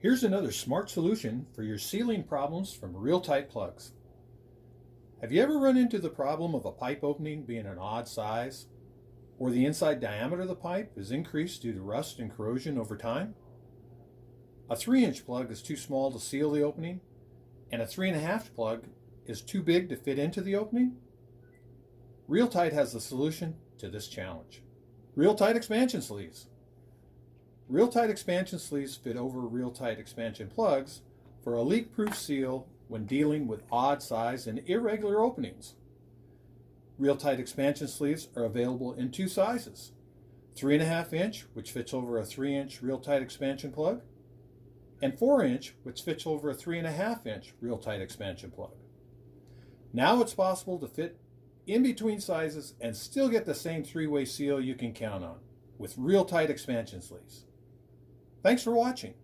Here's another smart solution for your sealing problems from Real-Tite Plugs. Have you ever run into the problem of a pipe opening being an odd size, or the inside diameter of the pipe is increased due to rust and corrosion over time? A 3-inch plug is too small to seal the opening, and a 3.5 plug is too big to fit into the opening? Real-Tite has the solution to this challenge. Real-Tite Expansion Sleeves. Real-Tite Expansion Sleeves fit over Real-Tite Expansion Plugs for a leak-proof seal when dealing with odd size and irregular openings. Real-Tite Expansion Sleeves are available in two sizes: 3.5 inch, which fits over a 3-inch Real-Tite Expansion Plug, and 4-inch, which fits over a 3.5 inch Real-Tite Expansion Plug. Now it's possible to fit in between sizes and still get the same 3-way seal you can count on with Real-Tite Expansion Sleeves. Thanks for watching.